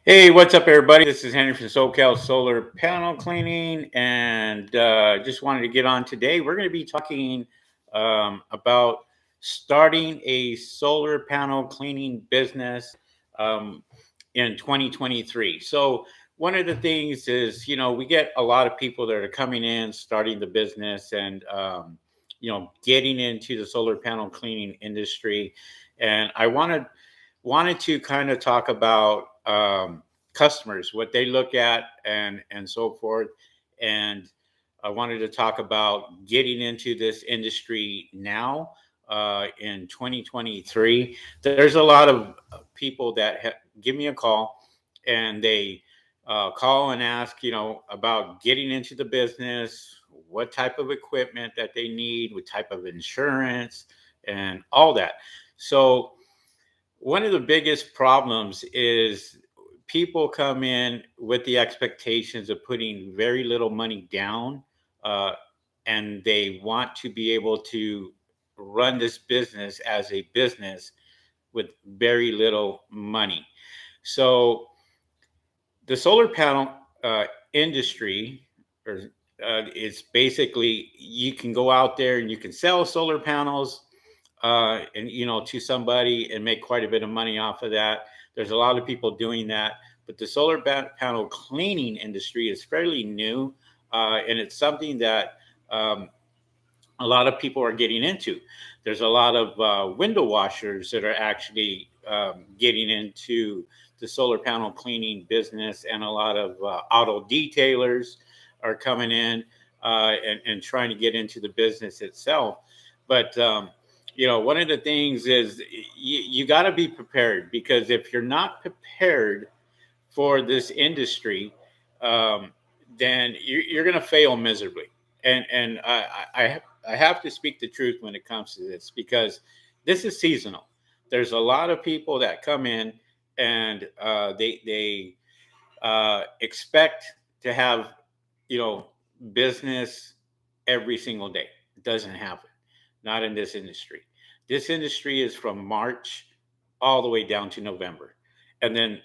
Hey, what's up, everybody? This is Henry from SoCal Solar Panel Cleaning, and just wanted to get on today. We're going to be talking about starting a solar panel cleaning business um, in 2023. So, one of the things is, we get a lot of people that are coming in, starting the business, and getting into the solar panel cleaning industry. And I wanted to kind of talk about customers, what they look at, and so forth. And I wanted to talk about getting into this industry now in 2023. There's a lot of people that give me a call, and they call and ask, about getting into the business, what type of equipment that they need, what type of insurance, and all that. So one of the biggest problems is people come in with the expectations of putting very little money down, uh, and they want to be able to run this business as a business with very little money. So the solar panel industry, or it's basically, you can go out there and you can sell solar panels, and to somebody, and make quite a bit of money off of that. There's a lot of people doing that, but the solar panel cleaning industry is fairly new, and it's something that um, a lot of people are getting into. There's a lot of window washers that are actually getting into the solar panel cleaning business, and a lot of auto detailers are coming in and trying to get into the business itself. But one of the things is you got to be prepared, because if you're not prepared for this industry, um, then you're going to fail miserably. And I have to speak the truth when it comes to this, because this is seasonal. There's a lot of people that come in, and they expect to have business every single day. It doesn't happen. Not in this industry. This industry is from March all the way down to November, and then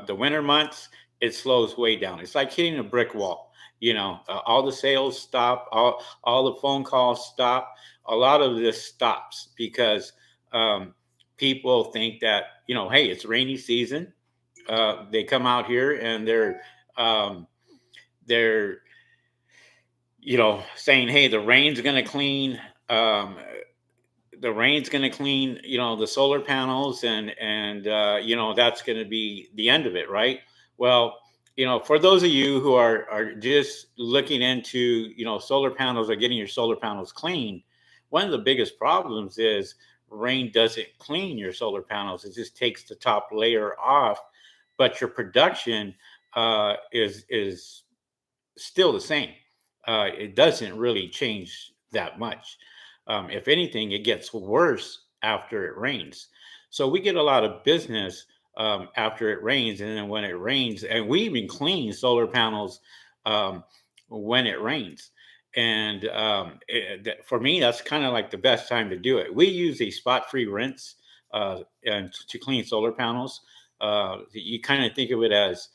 the winter months, it slows way down. It's like hitting a brick wall. All the sales stop, all the phone calls stop. A lot of this stops because um, people think that, hey, it's rainy season. They come out here, and um, they're saying, hey, um, the rain's going to clean, the solar panels, and that's going to be the end of it, right? Well, for those of you who are just looking into, solar panels, or getting your solar panels clean, one of the biggest problems is rain doesn't clean your solar panels. It just takes the top layer off, but your production is still the same. It doesn't really change that much. If anything, it gets worse after it rains. So we get a lot of business after it rains, and then when it rains, and we even clean solar panels um, when it rains. And for me, that's kind of like the best time to do it. We use a spot-free rinse and to clean solar panels. You kind of think of it as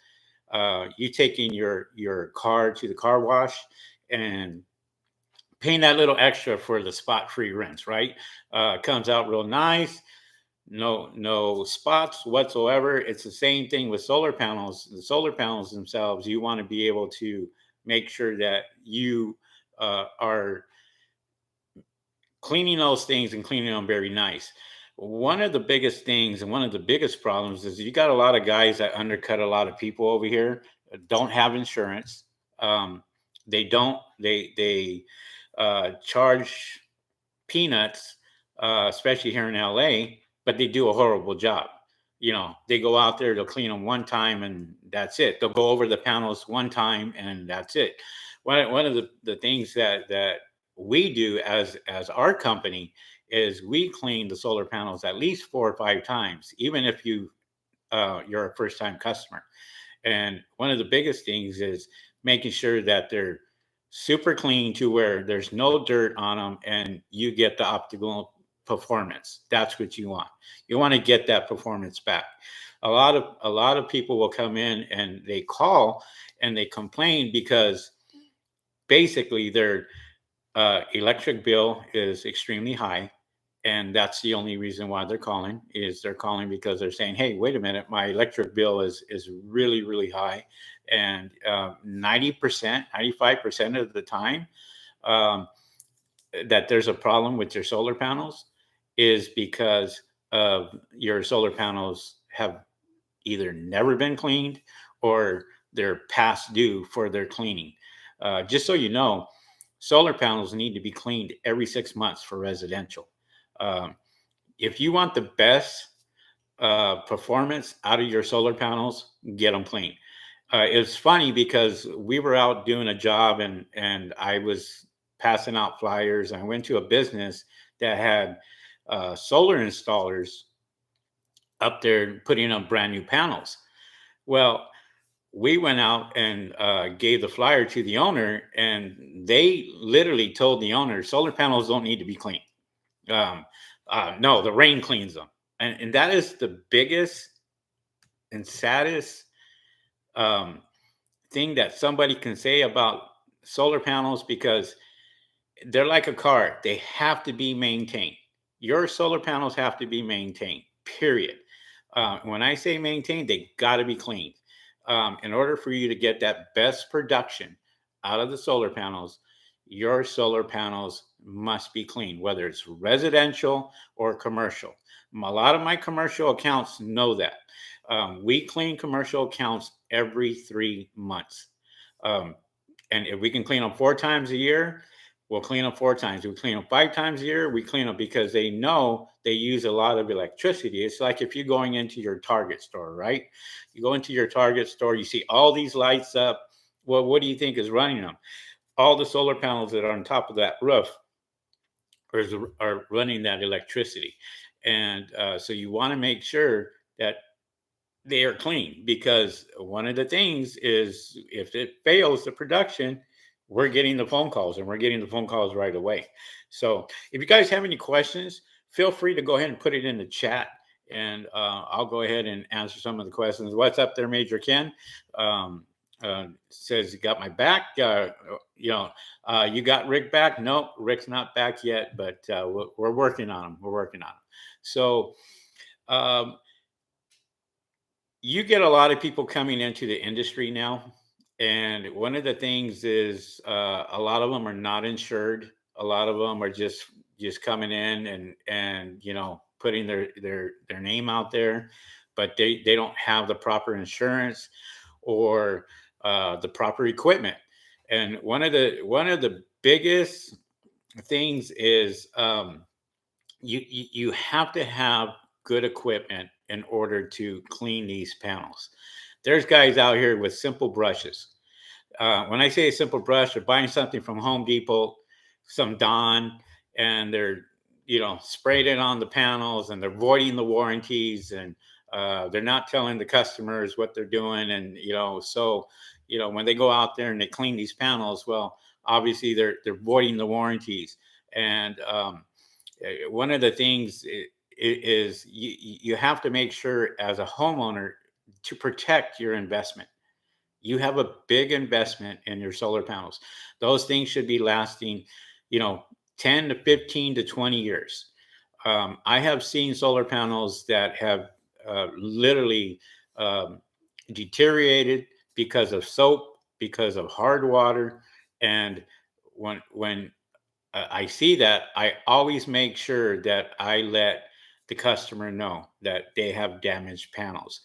you taking your car to the car wash and paying that little extra for the spot free rinse, right? Comes out real nice, no spots whatsoever. It's the same thing with solar panels. The solar panels themselves, you want to be able to make sure that you are cleaning those things and cleaning them very nice. One of the biggest things, and one of the biggest problems, is you got a lot of guys that undercut a lot of people over here, don't have insurance. Um, they don't. They charge peanuts, especially here in LA, but they do a horrible job. They go out there, they'll clean them one time, and that's it. They'll go over the panels one time, and that's it. One of the things that we do as our company is we clean the solar panels at least 4 or 5 times, even if you're a first time customer. And one of the biggest things is making sure that they're super clean, to where there's no dirt on them, and you get the optimal performance. That's what you want. You want to get that performance back. A lot of people will come in and they call and they complain because basically their electric bill is extremely high, and that's the only reason why they're calling. Is they're calling because they're saying, hey, wait a minute, my electric bill is really, really high. And 90%, 95% of the time, um, that there's a problem with your solar panels is because of your solar panels have either never been cleaned or they're past due for their cleaning. Just so you know, solar panels need to be cleaned every 6 months for residential. Um, if you want the best performance out of your solar panels, get them clean. It's funny because we were out doing a job and I was passing out flyers. I went to a business that had solar installers up there putting up brand new panels. Well, we went out and gave the flyer to the owner, and they literally told the owner solar panels don't need to be cleaned. Um, no, the rain cleans them, and that is the biggest and saddest um, thing that somebody can say about solar panels, because they're like a car. They have to be maintained. Your solar panels have to be maintained, period. When I say maintained, they got to be cleaned. In order for you to get that best production out of the solar panels, your solar panels must be clean, whether it's residential or commercial. A lot of my commercial accounts know that. We clean commercial accounts every 3 months. Um, and if we can clean them 4 times a year, we'll clean them 4 times. If we clean them 5 times a year, we clean them because they know they use a lot of electricity. It's like if you're going into your Target store, right? You go into your Target store, you see all these lights up. Well, what do you think is running them? All the solar panels that are on top of that roof are running that electricity. And so you want to make sure that they are clean, because one of the things is if it fails the production, we're getting the phone calls, and we're getting the phone calls right away. So if you guys have any questions, feel free to go ahead and put it in the chat, and I'll go ahead and answer some of the questions. What's up there, Major Ken? Says you got my back. You got Rick back? No, Rick's not back yet, but we're working on him. We're working on him. So um, you get a lot of people coming into the industry now, and one of the things is a lot of them are not insured. A lot of them are just coming in and putting their name out there, but they don't have the proper insurance or the proper equipment. And one of the biggest things is you have to have good equipment in order to clean these panels. There's guys out here with simple brushes. When I say a simple brush, they're buying something from Home Depot, some Dawn, and they're sprayed it on the panels, and they're voiding the warranties, and they're not telling the customers what they're doing. And so when they go out there and they clean these panels, well, obviously they're voiding the warranties. And one of the things is you have to make sure as a homeowner to protect your investment. You have a big investment in your solar panels. Those things should be lasting, 10 to 15 to 20 years. I have seen solar panels that have literally deteriorated because of soap, because of hard water. And when I see that, I always make sure that I let the customer know that they have damaged panels.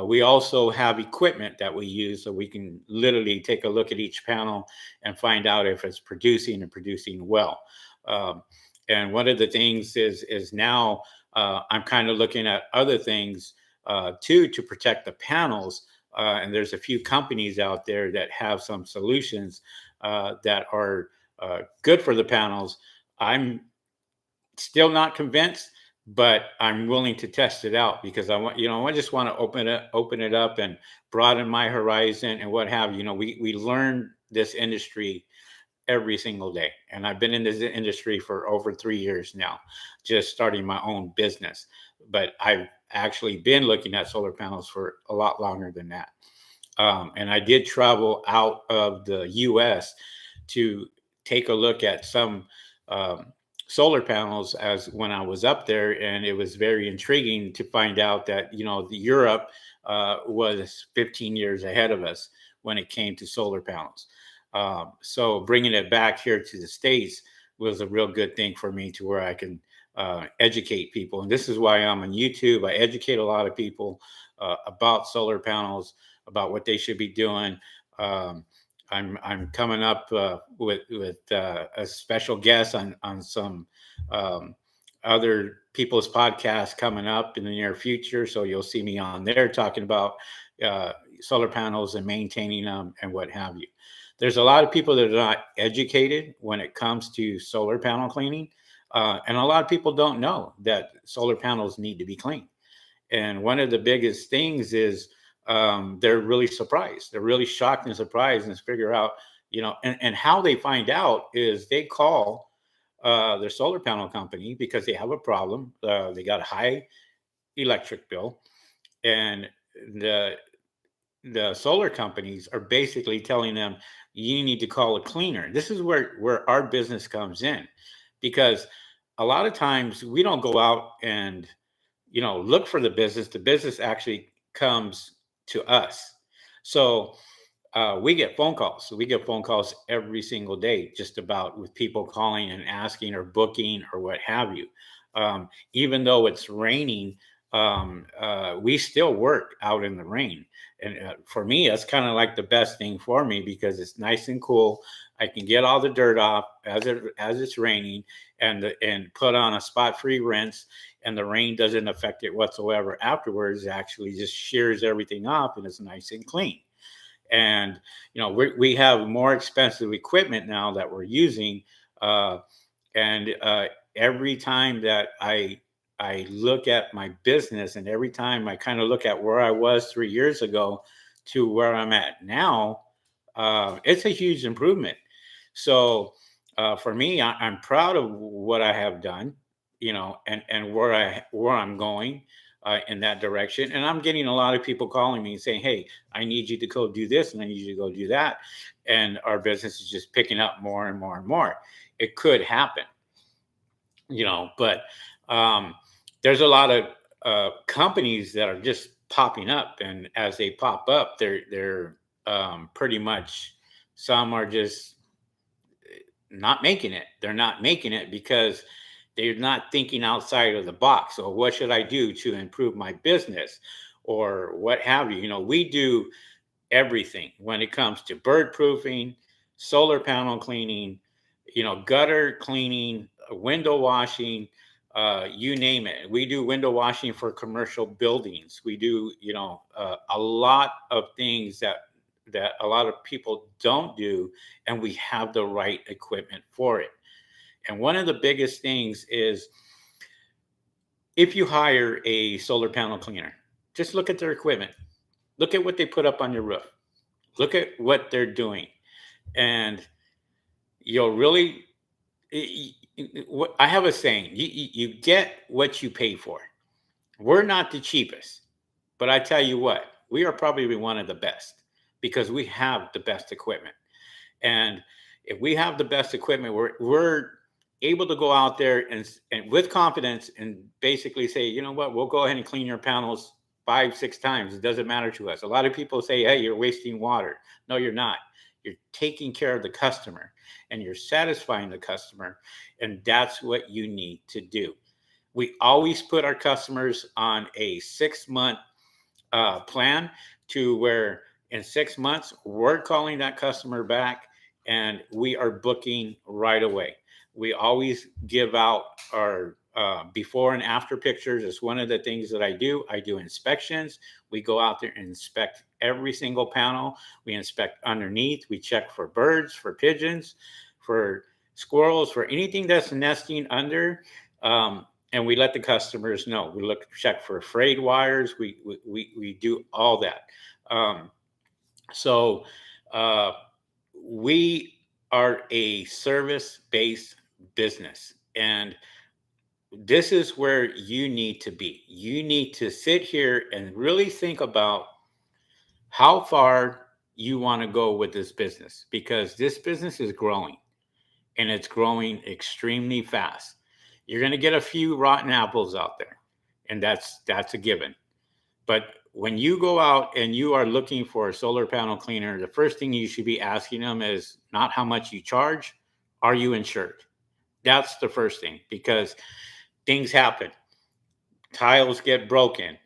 We also have equipment that we use, so we can literally take a look at each panel and find out if it's producing and producing well. Um, and one of the things is now I'm kind of looking at other things too to protect the panels. And there's a few companies out there that have some solutions that are good for the panels. I'm still not convinced, but I'm willing to test it out because I just want to open it up and broaden my horizon and what have you. We learn this industry every single day. And I've been in this industry for over 3 years now, just starting my own business. But I've actually been looking at solar panels for a lot longer than that. And I did travel out of the US to take a look at some um, solar panels as when I was up there. And it was very intriguing to find out that, the Europe was 15 years ahead of us when it came to solar panels. So bringing it back here to the States was a real good thing for me to where I can educate people. And this is why I'm on YouTube. I educate a lot of people about solar panels, about what they should be doing. Um, I'm coming up with a special guest on some um, other people's podcasts coming up in the near future. So you'll see me on there talking about uh, solar panels and maintaining them and what have you. There's a lot of people that are not educated when it comes to solar panel cleaning. And a lot of people don't know that solar panels need to be cleaned. And one of the biggest things is they're really surprised. They're really shocked and surprised and figure out, and how they find out is they call their solar panel company because they have a problem. They got a high electric bill, and the the solar companies are basically telling them you need to call a cleaner. This is where our business comes in, because a lot of times we don't go out and look for the business. The business actually comes to us. So we get phone calls. So we get phone calls every single day, just about, with people calling and asking or booking or what have you. Even though it's raining, we still work out in the rain. And for me, that's kind of like the best thing for me because it's nice and cool. I can get all the dirt off as it's raining, and put on a spot-free rinse, and the rain doesn't affect it whatsoever. Afterwards, it actually just shears everything off, and it's nice and clean. And we have more expensive equipment now that we're using, uh, and every time that I look at my business, and every time I kind of look at where I was 3 years ago to where I'm at now, it's a huge improvement. So for me, I'm proud of what I have done, and where I'm going in that direction. And I'm getting a lot of people calling me and saying, "Hey, I need you to go do this, and I need you to go do that," and our business is just picking up more and more and more. It could happen, but um, there's a lot of companies that are just popping up, and as they pop up, they're pretty much, some are just not making it. They're not making it because they're not thinking outside of the box. So what should I do to improve my business, or what have you? We do everything when it comes to bird proofing, solar panel cleaning, gutter cleaning, window washing, you name it. We do window washing for commercial buildings. We do, a lot of things that a lot of people don't do, and we have the right equipment for it. And one of the biggest things is, if you hire a solar panel cleaner, just look at their equipment. Look at what they put up on your roof. Look at what they're doing. And you'll really, I have a saying, you get what you pay for. We're not the cheapest, but I tell you what, we are probably one of the best because we have the best equipment. And if we have the best equipment, we're able to go out there and with confidence and basically say, you know what, we'll go ahead and clean your panels 5, 6 times. It doesn't matter to us. A lot of people say, hey, you're wasting water. No, you're not. You're taking care of the customer, and you're satisfying the customer. And that's what you need to do. We always put our customers on a 6-month plan, to where in 6 months, we're calling that customer back and we are booking right away. We always give out our before and after pictures. It's one of the things that I do. I do inspections. We go out there and inspect every single panel. We inspect underneath. We check for birds, for pigeons, for squirrels, for anything that's nesting under. And we let the customers know. We check for frayed wires. We do all that. So uh, we are a service-based business. And this is where you need to be. You need to sit here and really think about how far you want to go with this business, because this business is growing, and it's growing extremely fast. You're going to get a few rotten apples out there, and that's a given. But when you go out and you are looking for a solar panel cleaner, the first thing you should be asking them is not how much you charge, are you insured? That's the first thing, because things happen. Tiles get broken.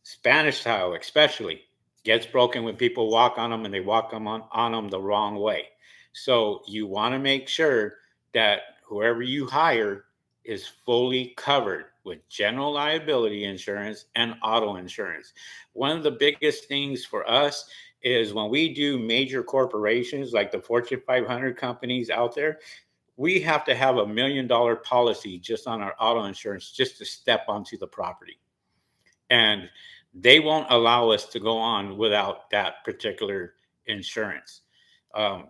Spanish tile, especially, gets broken when people walk on them, and they walk on them the wrong way. So you want to make sure that whoever you hire is fully covered with general liability insurance and auto insurance. One of the biggest things for us is when we do major corporations like the Fortune 500 companies out there, we have to have $1 million policy just on our auto insurance just to step onto the property. And they won't allow us to go on without that particular insurance,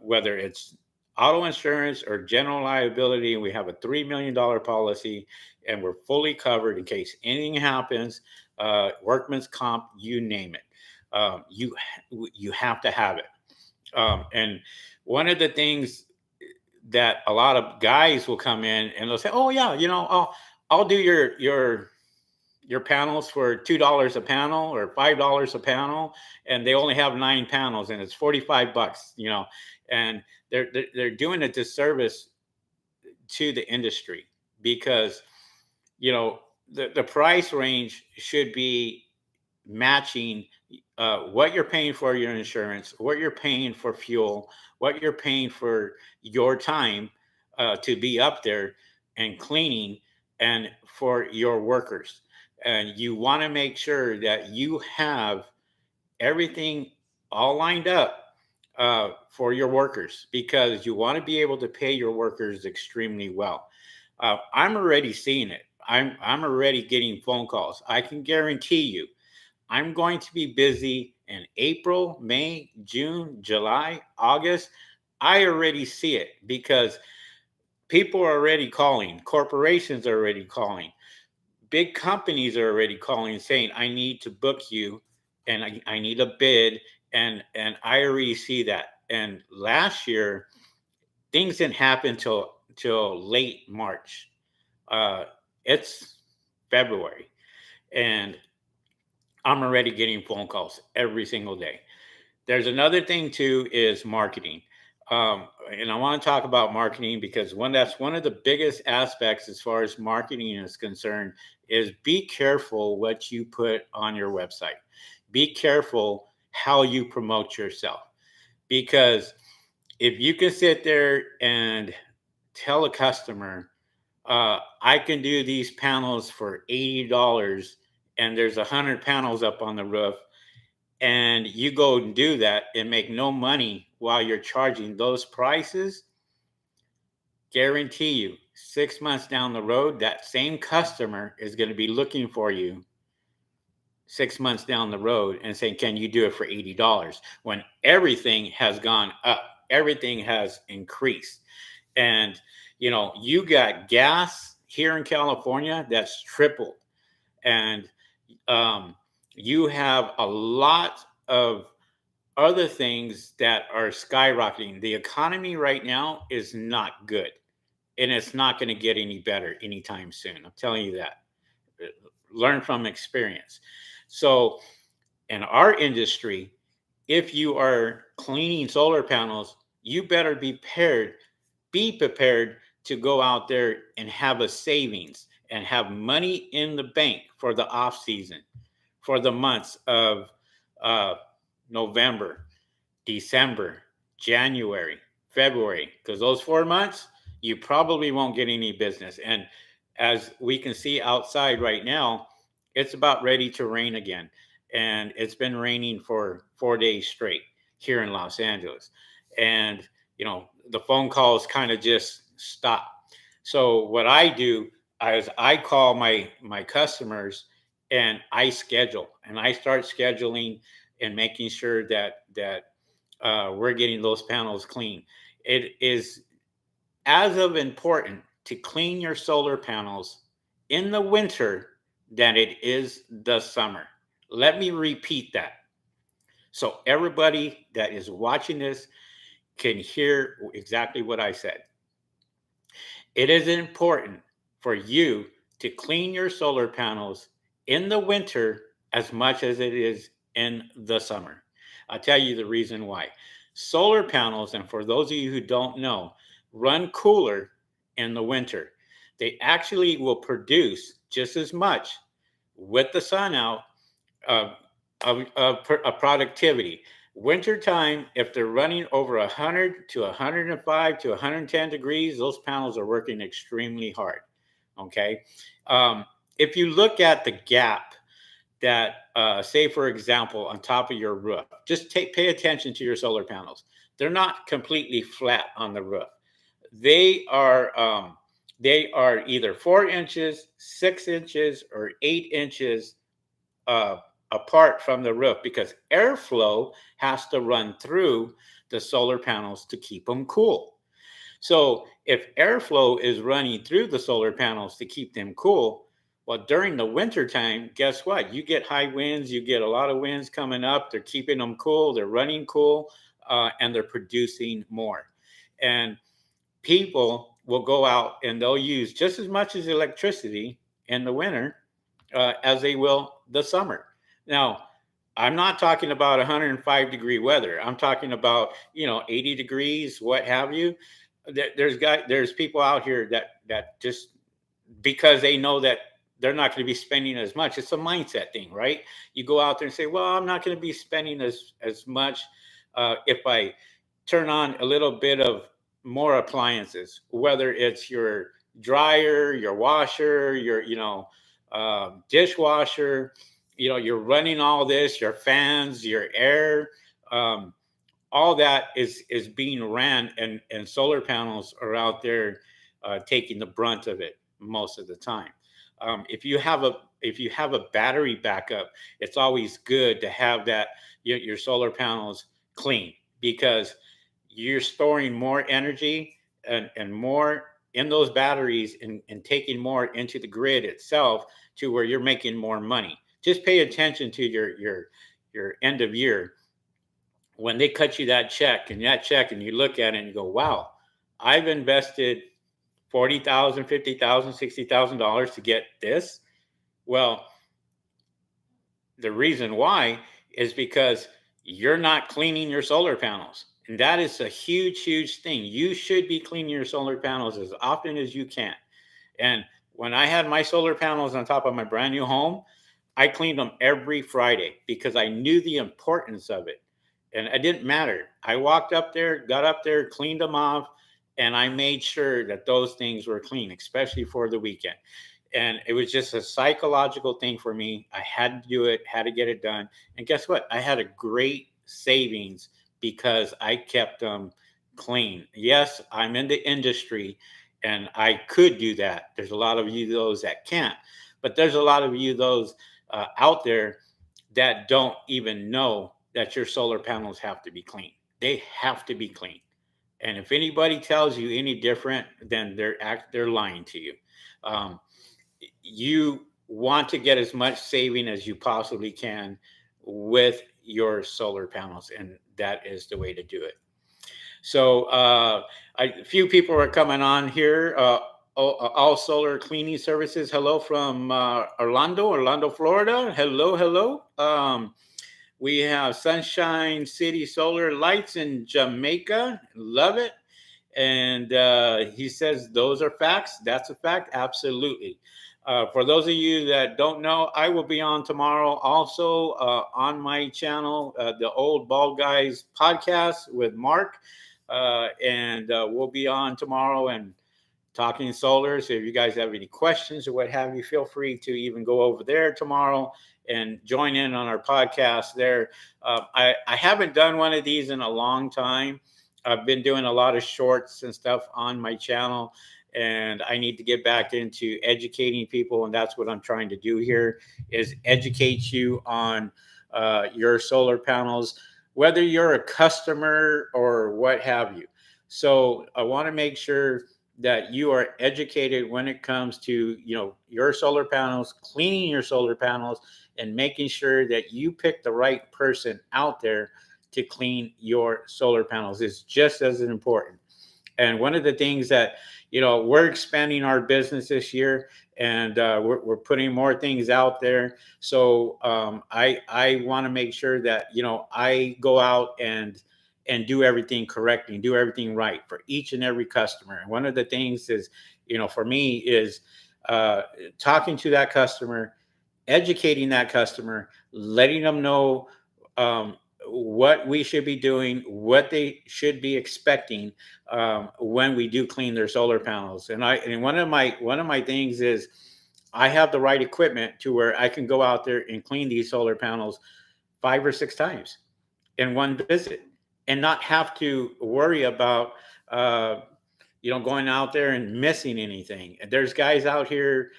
whether it's auto insurance or general liability. We have a $3 million policy, and we're fully covered in case anything happens. Workman's comp, you name it. You have to have it. And one of the things that a lot of guys will come in and they'll say, "Oh yeah, I'll do your panels for $2 a panel or $5 a panel," and they only have 9 panels, and it's $45, and they're doing a disservice to the industry, because the price range should be matching what you're paying for your insurance, what you're paying for fuel, what you're paying for your time to be up there and cleaning, and for your workers. And you want to make sure that you have everything all lined up for your workers, because you want to be able to pay your workers extremely well. I'm already seeing it. I'm already getting phone calls. I can guarantee you I'm going to be busy in April, May, June, July, August. I already see it, because people are already calling, corporations are already calling, big companies are already calling saying, I need to book you, and I need a bid. And I already see that. And last year, things didn't happen till late March. It's February, and I'm already getting phone calls every single day. There's another thing too, is marketing. And I want to talk about marketing, because that's one of the biggest aspects as far as marketing is concerned, is be careful what you put on your website. Be careful how you promote yourself, because if you can sit there and tell a customer, I can do these panels for $80, and there's 100 panels up on the roof, and you go and do that and make no money while you're charging those prices, guarantee you 6 months down the road, that same customer is going to be looking for you 6 months down the road and saying, can you do it for $80, when everything has gone up, everything has increased. And you got gas here in California that's tripled, and you have a lot of other things that are skyrocketing. The economy right now is not good, and it's not going to get any better anytime soon. I'm telling you that. Learn from experience. So, in our industry, if you are cleaning solar panels, you better be prepared to go out there and have a savings and have money in the bank for the off season, for the months of uh, November, December, January, February, because those 4 months, you probably won't get any business. And as we can see outside right now, it's about ready to rain again. And it's been raining for 4 days straight here in Los Angeles. And, the phone calls kind of just stop. So what I do is I call my customers, and I schedule, and I start scheduling and making sure that we're getting those panels clean. it is as of important to clean your solar panels in the winter than it is the summer. Let me repeat that. So everybody that is watching this can hear exactly what I said. It is important for you to clean your solar panels in the winter as much as it is in the summer. I'll tell you the reason why. Solar panels, and for those of you who don't know, run cooler in the winter. They actually will produce just as much with the sun out of, of productivity. Wintertime, if they're running over 100 to 105 to 110 degrees, those panels are working extremely hard. Okay. If you look at the gap that, say, for example, on top of your roof, just pay attention to your solar panels. They're not completely flat on the roof. They are, they are either 4 inches, 6 inches, or 8 inches uh, apart from the roof because airflow has to run through the solar panels to keep them cool. So if airflow is running through the solar panels to keep them cool, well, during the winter time, guess what? You get high winds, you get a lot of winds coming up. They're keeping them cool, they're running cool, and they're producing more. And people will go out and they'll use just as much as electricity in the winter as they will the summer. Now, I'm not talking about 105-degree weather. I'm talking about 80 degrees, what have you. There's people out here that just because they know that they're not going to be spending as much. It's a mindset thing, right? You go out there and say, "Well, I'm not going to be spending as much if I turn on a little bit of more appliances, whether it's your dryer, your washer, your dishwasher, you're running all this, your fans, your air, um, all that is being ran, and solar panels are out there taking the brunt of it most of the time. If you have a battery backup, it's always good to have that your solar panels clean because you're storing more energy and more in those batteries and taking more into the grid itself to where you're making more money. Just pay attention to your end of year when they cut you that check and you look at it and you go, wow, I've invested 40,000, 50,000, $60,000 to get this. Well, the reason why is because you're not cleaning your solar panels. And that is a huge, huge thing. You should be cleaning your solar panels as often as you can. And when I had my solar panels on top of my brand new home, I cleaned them every Friday because I knew the importance of it. And it didn't matter. I walked up there, got up there, cleaned them off, and I made sure that those things were clean, especially for the weekend. And it was just a psychological thing for me. I had to do it, had to get it done. And guess what? I had a great savings because I kept them clean. Yes, I'm in the industry and I could do that. There's a lot of you those that can't, but there's a lot of you those out there that don't even know that your solar panels have to be clean. They have to be clean. And if anybody tells you any different, then they're lying to you. Um, you want to get as much saving as you possibly can with your solar panels, and that is the way to do it. So a few people are coming on here. All Solar Cleaning Services. Hello from Orlando, Florida. Hello, hello. We have Sunshine City Solar Lights in Jamaica. Love it. And he says those are facts. That's a fact. Absolutely. For those of you that don't know, I will be on tomorrow also on my channel, the Old Bald Guys podcast with Mark. And we'll be on tomorrow and talking solar. So if you guys have any questions or what have you, feel free to even go over there tomorrow and join in on our podcast there. I haven't done one of these in a long time. I've been doing a lot of shorts and stuff on my channel, and I need to get back into educating people. And that's what I'm trying to do here is educate you on your solar panels, whether you're a customer or what have you. So I want to make sure that you are educated when it comes to, your solar panels, cleaning your solar panels, and making sure that you pick the right person out there to clean your solar panels is just as important. And one of the things that, we're expanding our business this year, and we're putting more things out there. So I want to make sure that, I go out and do everything correctly and do everything right for each and every customer. And one of the things is, for me is uh, talking to that customer, educating that customer, letting them know um, what we should be doing, what they should be expecting when we do clean their solar panels. And one of my things is I have the right equipment to where I can go out there and clean these solar panels 5 or 6 times in one visit and not have to worry about uh, going out there and missing anything. There's guys out here.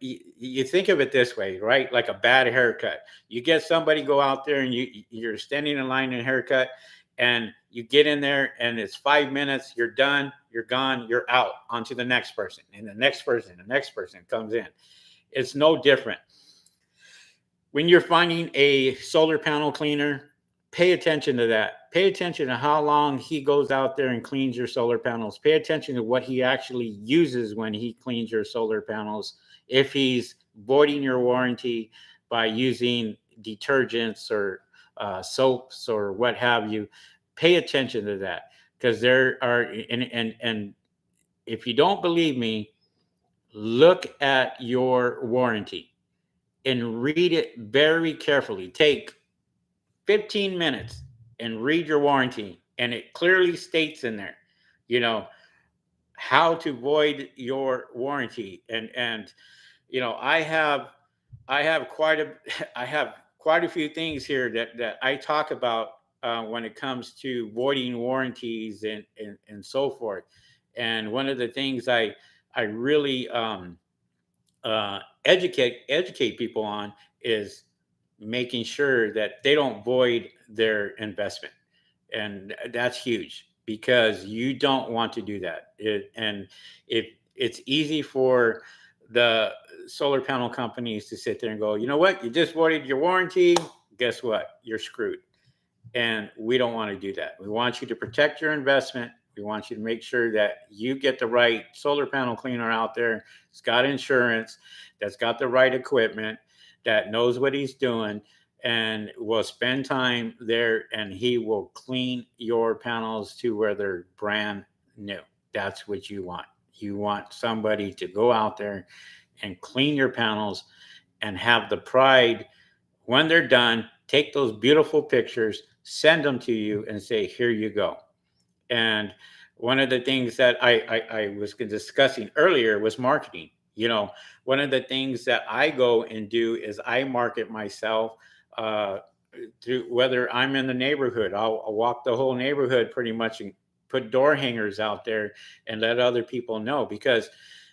You think of it this way, right? Like a bad haircut. You get somebody go out there and you're standing in line in a haircut, and you get in there and it's 5 minutes. You're done. You're gone. You're out onto the next person, and the next person comes in. It's no different when you're finding a solar panel cleaner. Pay attention to that. Pay attention to how long he goes out there and cleans your solar panels. Pay attention to what he actually uses when he cleans your solar panels. If he's voiding your warranty by using detergents or soaps or what have you, pay attention to that, because there are, and if you don't believe me, look at your warranty and read it very carefully. Take 15 minutes and read your warranty, and it clearly states in there, you know, how to void your warranty. And I have quite a I have quite a few things here that I talk about when it comes to voiding warranties and so forth. And one of the things I really educate people on is making sure that they don't void their investment, and that's huge because you don't want to do that. And if it's easy for the solar panel companies to sit there and go, you know what, you just voided your warranty. Guess what? You're screwed. And we don't want to do that. We want you to protect your investment. We want you to make sure that you get the right solar panel cleaner out there. It's got insurance, that's got the right equipment, that knows what he's doing, and will spend time there, and he will clean your panels to where they're brand new. That's what you want. You want somebody to go out there and clean your panels and have the pride when they're done, take those beautiful pictures, send them to you, and say, here you go. And one of the things that I was discussing earlier was marketing. One of the things that I go and do is I market myself uh, through, whether I'm in the neighborhood, I'll walk the whole neighborhood pretty much and put door hangers out there and let other people know, because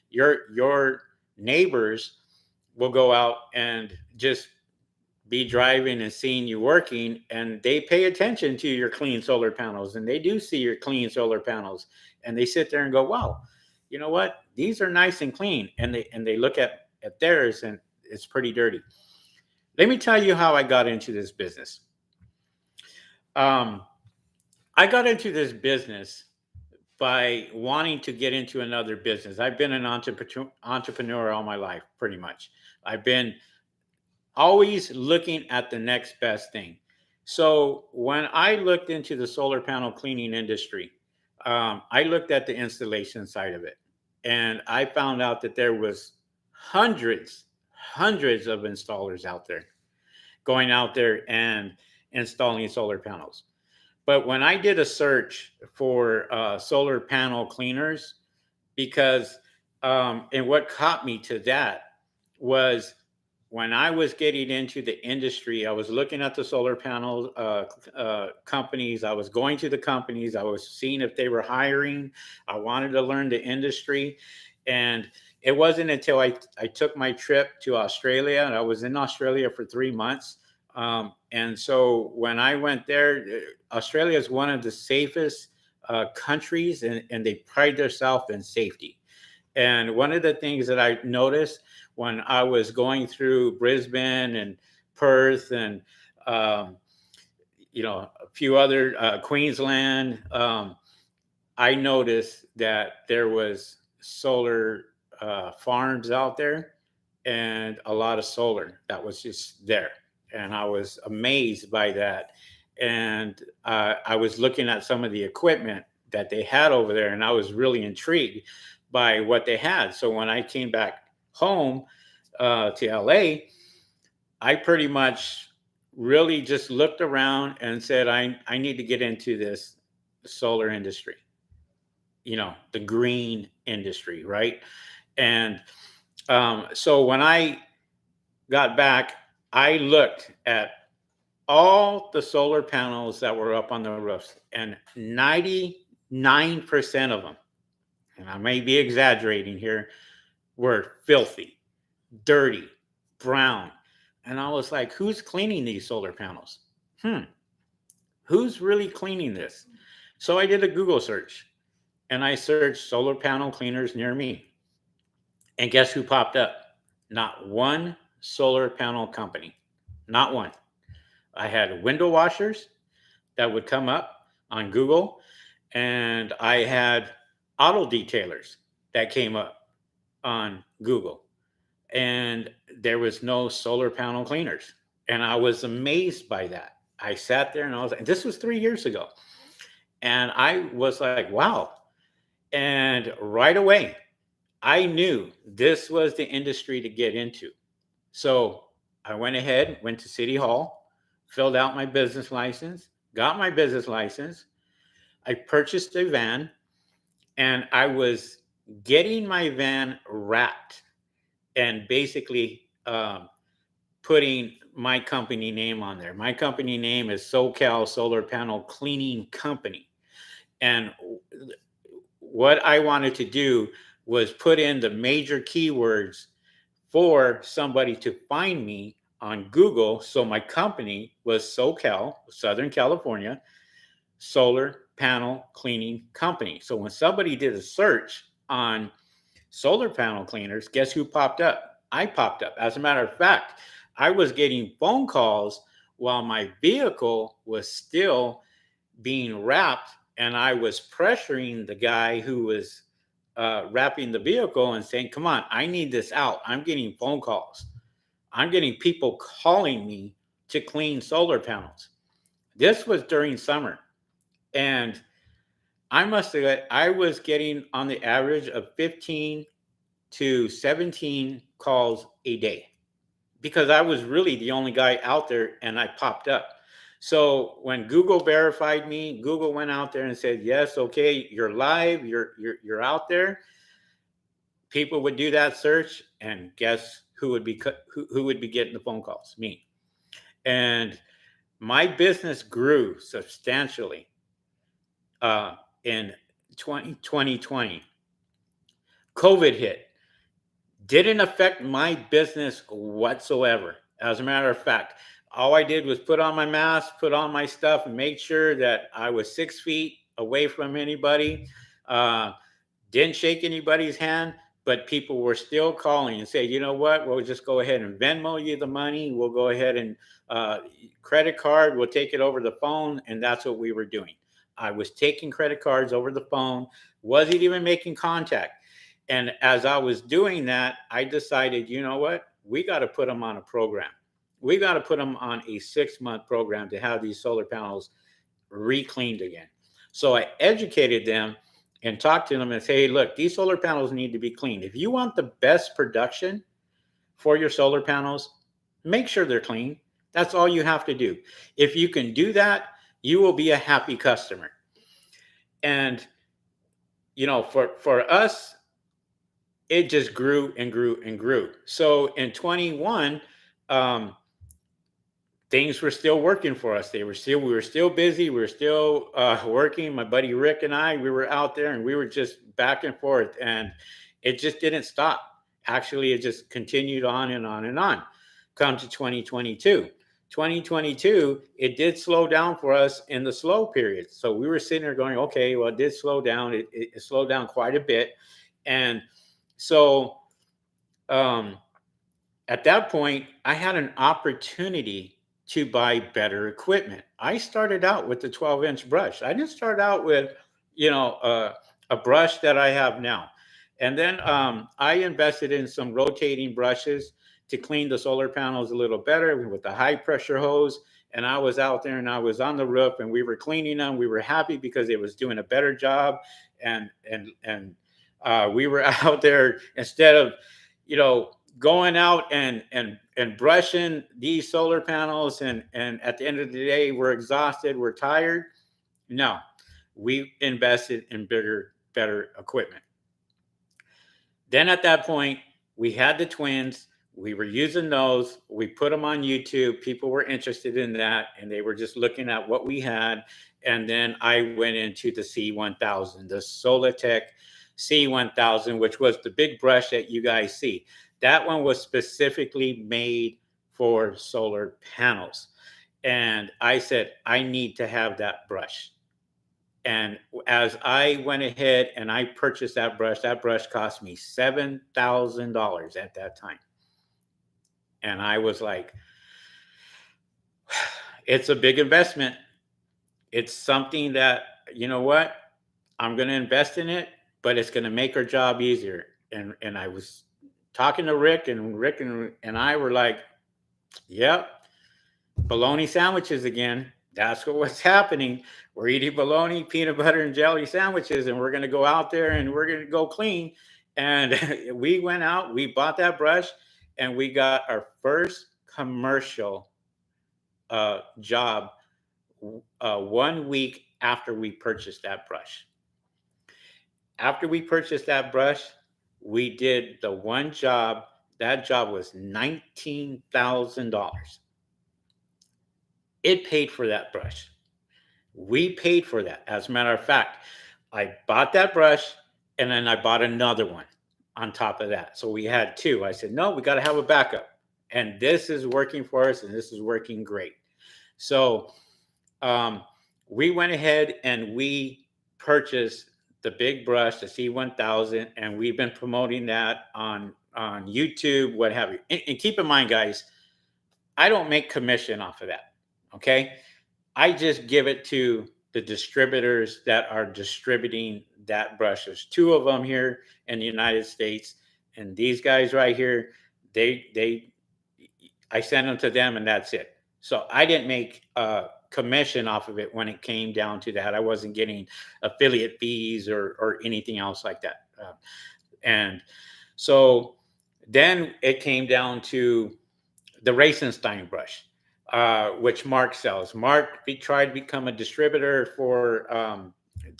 your neighbors will go out and just be driving and seeing you working, and they pay attention to your clean solar panels, and they do see your clean solar panels, and they sit there and go, wow, you know what, these are nice and clean. And they look at theirs, and it's pretty dirty. Let me tell you how I got into this business. um, I got into this business by wanting to get into another business. I've been an entrepreneur all my life, pretty much. I've been always looking at the next best thing. So when I looked into the solar panel cleaning industry, I looked at the installation side of it, and I found out that there was hundreds, hundreds of installers out there going out there and installing solar panels. But when I did a search for solar panel cleaners, because and what caught me to that was when I was getting into the industry, I was looking at the solar panel companies. I was going to the companies. I was seeing if they were hiring. I wanted to learn the industry. And it wasn't until I took my trip to Australia, and I was in Australia for 3 months. And so when I went there, Australia is one of the safest countries, and they pride themselves in safety. And one of the things that I noticed when I was going through Brisbane and Perth and um, a few other Queensland, I noticed that there was solar farms out there and a lot of solar that was just there, and I was amazed by that. And I was looking at some of the equipment that they had over there, and I was really intrigued by what they had. So when I came back home to LA, I pretty much really just looked around and said, I need to get into this solar industry, the green industry, right? And so when I got back, I looked at all the solar panels that were up on the roofs, and 99% of them, and I may be exaggerating here, were filthy, dirty, brown. And I was like, who's cleaning these solar panels? Who's really cleaning this? So I did a Google search and I searched solar panel cleaners near me. And guess who popped up? Not one solar panel company. Not one. I had window washers that would come up on Google, and I had auto detailers that came up on Google, and there was no solar panel cleaners. And I was amazed by that. I sat there and I was like, this was 3 years ago. And I was like, wow. And right away, I knew this was the industry to get into. So I went ahead, went to City Hall, filled out my business license, got my business license. I purchased a van, and I was getting my van wrapped and basically putting my company name on there. My company name is SoCal Solar Panel Cleaning Company. And what I wanted to do was put in the major keywords for somebody to find me on Google. So my company was SoCal, Southern California, Solar Panel Cleaning Company. So when somebody did a search on solar panel cleaners, guess who popped up? I popped up. As a matter of fact, I was getting phone calls while my vehicle was still being wrapped, and I was pressuring the guy who was wrapping the vehicle and saying, come on, I need this out. I'm getting phone calls. I'm getting people calling me to clean solar panels. This was during summer. And I was getting on the average of 15 to 17 calls a day because I was really the only guy out there, and I popped up. So when Google verified me, Google went out there and said, yes, okay, you're live, you're out there. People would do that search, and guess who would be getting the phone calls? Me. And my business grew substantially in 2020. COVID hit. Didn't affect my business whatsoever. As a matter of fact, all I did was put on my mask, put on my stuff, and make sure that I was 6 feet away from anybody. Didn't shake anybody's hand, but people were still calling and say, you know what, we'll just go ahead and Venmo you the money. We'll go ahead and credit card, we'll take it over the phone. And that's what we were doing. I was taking credit cards over the phone, wasn't even making contact. And as I was doing that, I decided, you know what, we got to put them on a program. We got to put them on a 6-month program to have these solar panels re-cleaned again. So I educated them and talked to them and say, hey, look, these solar panels need to be cleaned. If you want the best production for your solar panels, make sure they're clean. That's all you have to do. If you can do that, you will be a happy customer. And, for us, it just grew and grew and grew. So in 21, things were still working for us. We were still busy. We were still working. My buddy Rick and I, we were out there and we were just back and forth, and it just didn't stop. Actually, it just continued on and on and on. Come to 2022. 2022, it did slow down for us in the slow period. So we were sitting there going, okay, well, it did slow down. It slowed down quite a bit. And so um, at that point, I had an opportunity to buy better equipment. I started out with the 12-inch brush. I didn't start out with, a brush that I have now. And then I invested in some rotating brushes to clean the solar panels a little better with the high pressure hose. And I was out there and I was on the roof and we were cleaning them. We were happy because it was doing a better job. And we were out there instead of, going out and brushing these solar panels and at the end of the day we're exhausted, we're tired. No, we invested in bigger, better equipment. Then at that point we had the twins, we were using those, we put them on YouTube, people were interested in that and they were just looking at what we had. And then I went into the C1000, the Solitech C1000, which was the big brush that you guys see. That one was specifically made for solar panels. And I said, I need to have that brush. And as I went ahead and I purchased that brush cost me $7,000 at that time. And I was like, it's a big investment. It's something that, you know what, I'm going to invest in it, but it's going to make our job easier. And I was talking to Rick and I were like, yep, bologna sandwiches again. That's what's happening. We're eating bologna, peanut butter, and jelly sandwiches, and we're going to go out there and we're going to go clean. And we went out, we bought that brush, and we got our first commercial job 1 week after we purchased that brush. After we purchased that brush, we did the one job. That job was $19,000. It paid for that brush. We paid for that. As a matter of fact, I bought that brush and then I bought another one on top of that. So we had two. I said, no, we got to have a backup. And this is working for us and this is working great. So we went ahead and we purchased the big brush, the C1000, and we've been promoting that on YouTube, what have you. And keep in mind, guys, I don't make commission off of that. Okay. I just give it to the distributors that are distributing that brush. There's two of them here in the United States. And these guys right here, I send them to them and that's it. So I didn't make commission off of it when it came down to that. I wasn't getting affiliate fees or anything else like that. And so then it came down to the Racenstein brush, which Mark sells. Mark tried to become a distributor for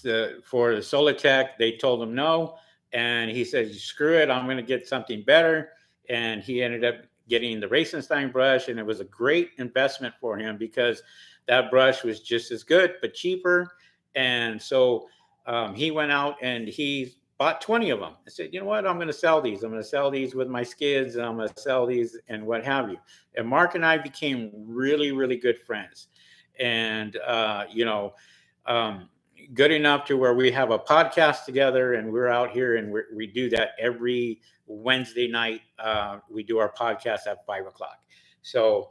the Solitech. They told him no, and he said, "Screw it, I'm going to get something better." And he ended up getting the Racenstein brush, and it was a great investment for him because that brush was just as good but cheaper. And so he went out and he bought 20 of them. I said, you know what? I'm going to sell these. I'm going to sell these with my skids. And I'm going to sell these and what have you. And Mark and I became really, really good friends. And, good enough to where we have a podcast together and we're out here and we do that every Wednesday night. We do our podcast at 5:00. So,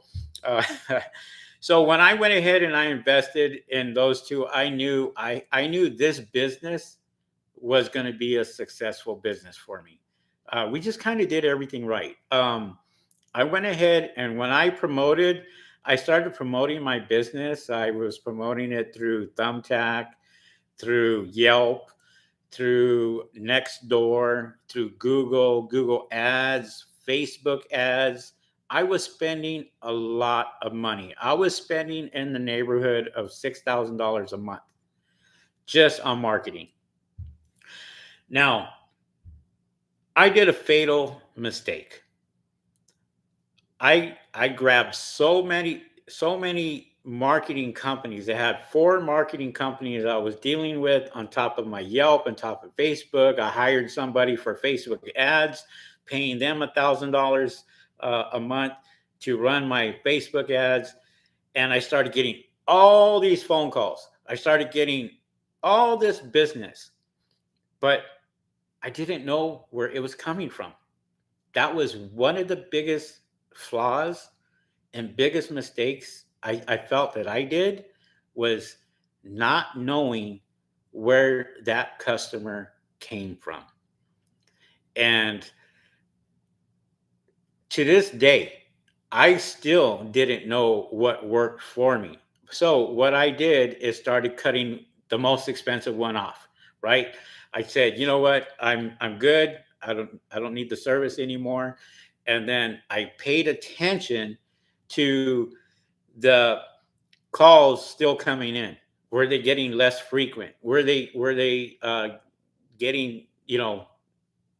so when I went ahead and I invested in those two, I knew this business was going to be a successful business for me. We just kind of did everything right. I went ahead and when I started promoting my business. I was promoting it through Thumbtack, through Yelp, through Nextdoor, through Google Ads, Facebook ads. I was spending a lot of money. I was spending in the neighborhood of $6,000 a month just on marketing. Now, I did a fatal mistake. I grabbed so many marketing companies. I had 4 marketing companies I was dealing with on top of my Yelp, on top of Facebook. I hired somebody for Facebook ads, paying them $1,000 a month to run my Facebook ads. And I started getting all these phone calls. I started getting all this business, but I didn't know where it was coming from. That was one of the biggest flaws and biggest mistakes I felt that I did, was not knowing where that customer came from. And to this day, I still didn't know what worked for me. So what I did is started cutting the most expensive one off, right? I said, you know what, I'm good. I don't need the service anymore. And then I paid attention to the calls still coming in. Were they getting less frequent? Were they getting,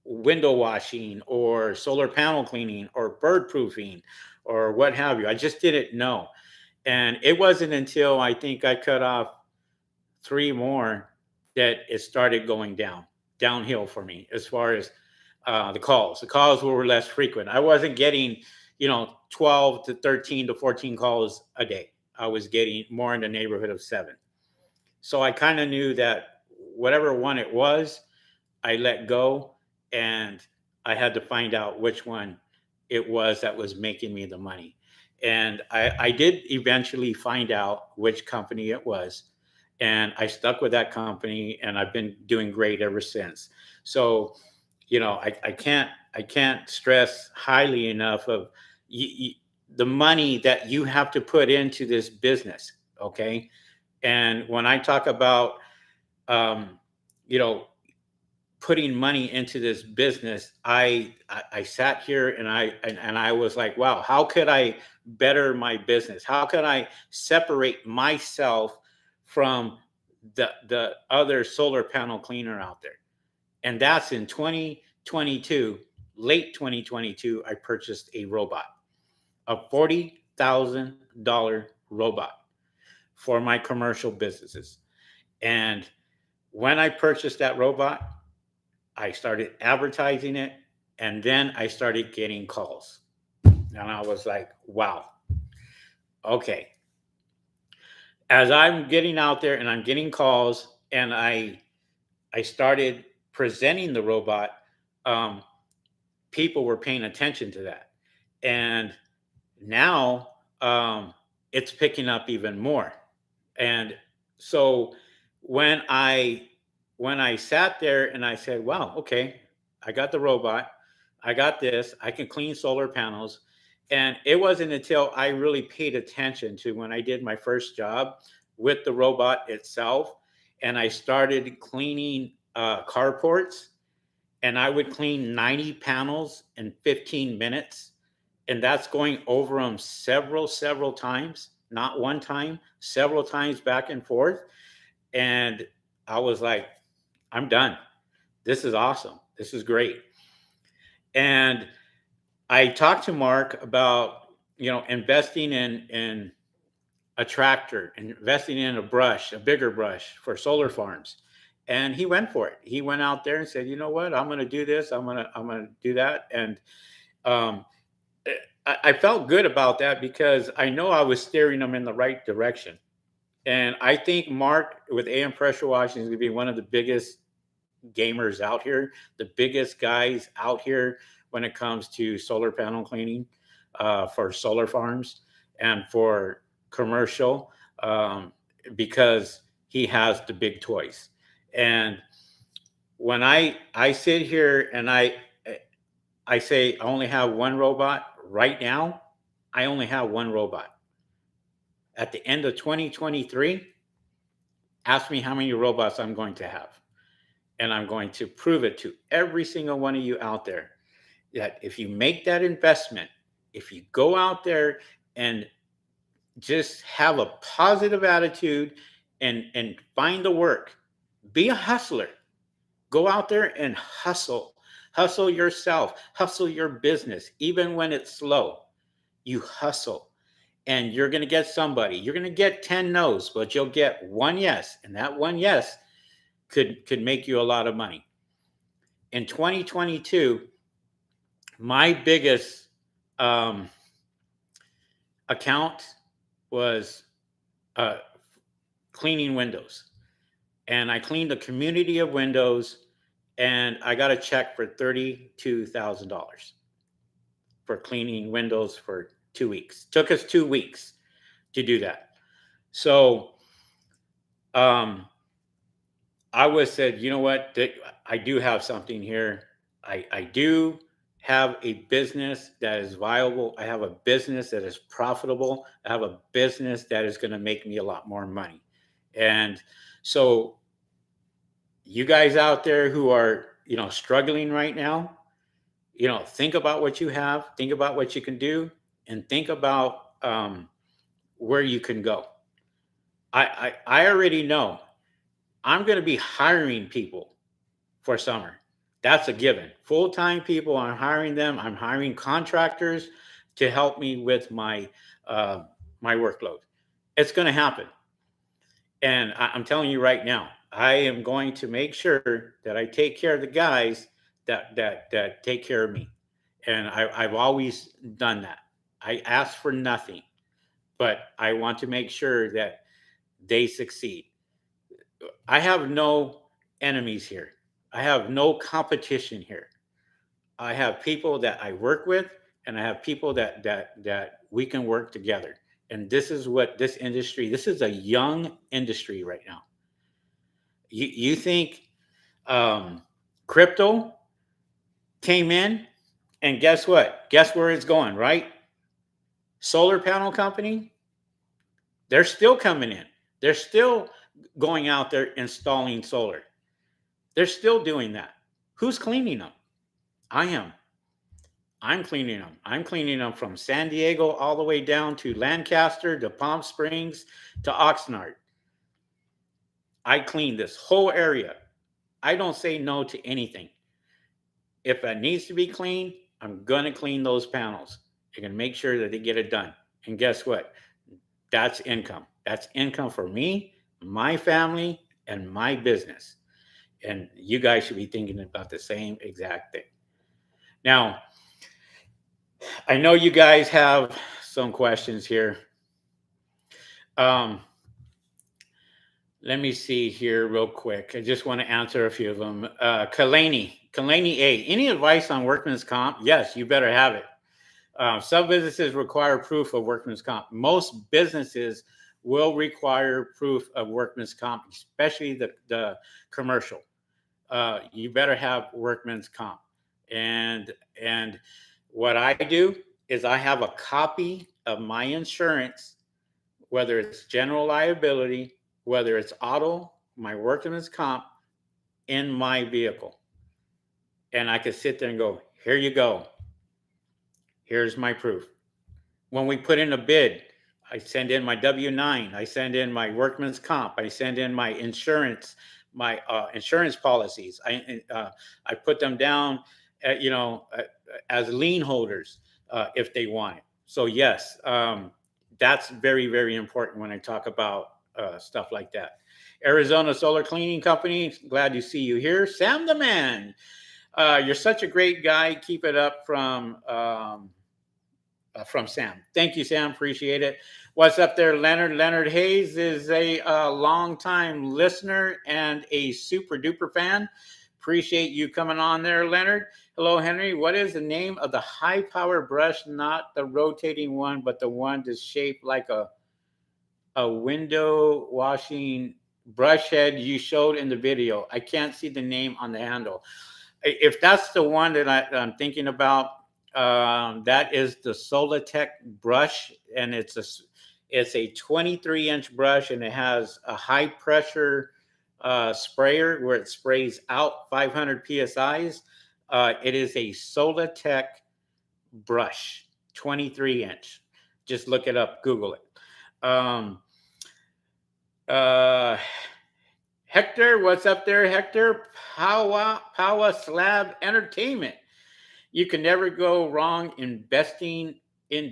window washing or solar panel cleaning or bird proofing or what have you? I just didn't know. And it wasn't until I think I cut off three more that it started going downhill for me as far as the calls. The calls were less frequent. I wasn't getting, 12 to 13 to 14 calls a day. I was getting more in the neighborhood of seven. So I kind of knew that whatever one it was, I let go, and I had to find out which one it was that was making me the money. And I did eventually find out which company it was. And I stuck with that company, and I've been doing great ever since. So, I can't stress highly enough of the money that you have to put into this business. Okay. And when I talk about, um, you know, putting money into this business, I sat here and I was like, wow, how could I better my business? How could I separate myself from the other solar panel cleaner out there? And that's in 2022, late 2022, I purchased a robot, a $40,000 robot for my commercial businesses. And when I purchased that robot, I started advertising it, and then I started getting calls. And I was like, wow, okay. As I'm getting out there and I'm getting calls, and I started presenting the robot, um, people were paying attention to that. And now, it's picking up even more. And so when I when I sat there and I said, "Wow, okay, I got the robot, I got this, I can clean solar panels," and it wasn't until I really paid attention to when I did my first job with the robot itself, and I started cleaning carports, and I would clean 90 panels in 15 minutes, and that's going over them several times, not one time, several times back and forth. And I was like, I'm done. This is awesome. This is great. And I talked to Mark about, investing in a tractor, investing in a brush, a bigger brush for solar farms. And he went for it. He went out there and said, "You know what? I'm going to do this. I'm going to do that." And um, I felt good about that because I know I was steering them in the right direction. And I think Mark with AM Pressure Washing is going to be one of the biggest gamers out here, the biggest guys out here when it comes to solar panel cleaning for solar farms and for commercial, because he has the big toys. And when I sit here and I say I only have one robot right now, I only have one robot. At the end of 2023, ask me how many robots I'm going to have. And I'm going to prove it to every single one of you out there that if you make that investment, if you go out there and just have a positive attitude and find the work, be a hustler. Go out there and hustle. Hustle yourself, hustle your business, even when it's slow. You hustle, and you're going to get somebody. You're going to get 10 no's, but you'll get one yes, and that one yes could make you a lot of money. In 2022, my biggest um, account was uh, cleaning windows. And I cleaned a community of windows, and I got a check for $32,000 for cleaning windows for 2 weeks. Took us 2 weeks to do that. So um, I was said, you know what, Dick, I do have something here. I do have a business that is viable. I have a business that is profitable. I have a business that is going to make me a lot more money. And so you guys out there who are, struggling right now, think about what you have, think about what you can do, and think about where you can go. I already know I'm going to be hiring people for summer. That's a given. Full time people, I'm hiring them. I'm hiring contractors to help me with my workload. It's going to happen, and I'm telling you right now, I am going to make sure that I take care of the guys that take care of me, and I've always done that. I ask for nothing, but I want to make sure that they succeed. I have no enemies here. I have no competition here. I have people that I work with, and I have people that we can work together. And this is what this industry. This is a young industry right now. You think um, crypto came in, and guess what? Guess where it's going, right? Solar panel company, they're still coming in. They're still going out there installing solar. They're still doing that. Who's cleaning them? I am. I'm cleaning them. I'm cleaning them from San Diego all the way down to Lancaster, to Palm Springs, to Oxnard. I clean this whole area. I don't say no to anything. If it needs to be cleaned, I'm going to clean those panels. I'm going to make sure that they get it done. And guess what? That's income. That's income for me, my family, and my business. And you guys should be thinking about the same exact thing. Now, I know you guys have some questions here. Um, Let me see here real quick. I just want to answer a few of them. Kalani A. Any advice on workman's comp? Yes, you better have it. Some businesses require proof of workman's comp. Most businesses will require proof of workman's comp, especially the commercial. You better have workman's comp. And what I do is I have a copy of my insurance, whether it's general liability, whether it's auto, my workman's comp, in my vehicle. And I could sit there and go, here you go. Here's my proof. When we put in a bid, I send in my W-9, I send in my workman's comp, I send in my insurance, my insurance policies. I put them down, as lien holders if they want it. So yes, that's very, very important when I talk about stuff like that. Arizona Solar Cleaning Company, glad to see you here. Sam the Man, you're such a great guy. Keep it up from Sam. Thank you, Sam. Appreciate it. What's up there, Leonard? Leonard Hayes is a long-time listener and a super duper fan. Appreciate you coming on there, Leonard. Hello, Henry. What is the name of the high power brush? Not the rotating one, but the one that's shaped like a window washing brush head you showed in the video. I can't see the name on the handle. If that's the one that I'm thinking about, that is the Solitech brush, and it's a 23-inch brush, and it has a high pressure sprayer where it sprays out 500 psi's. It is a Solitech brush, 23-inch. Just look it up, Google it. Hector, what's up there, Hector? Power Slab Entertainment. You can never go wrong investing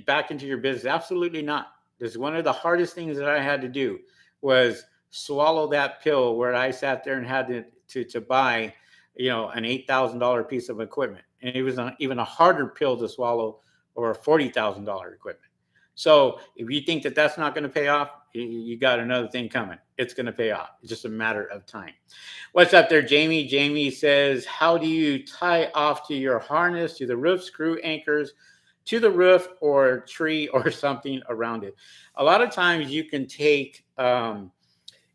back into your business. Absolutely not. This is one of the hardest things that I had to do was swallow that pill where I sat there and had to buy, an $8,000 piece of equipment. And it was even a harder pill to swallow, or a $40,000 equipment. So if you think that that's not going to pay off, you got another thing coming. It's going to pay off. It's just a matter of time. What's up there, Jamie? Jamie says, how do you tie off to your harness to the roof, screw anchors to the roof or tree or something around it? A lot of times you can take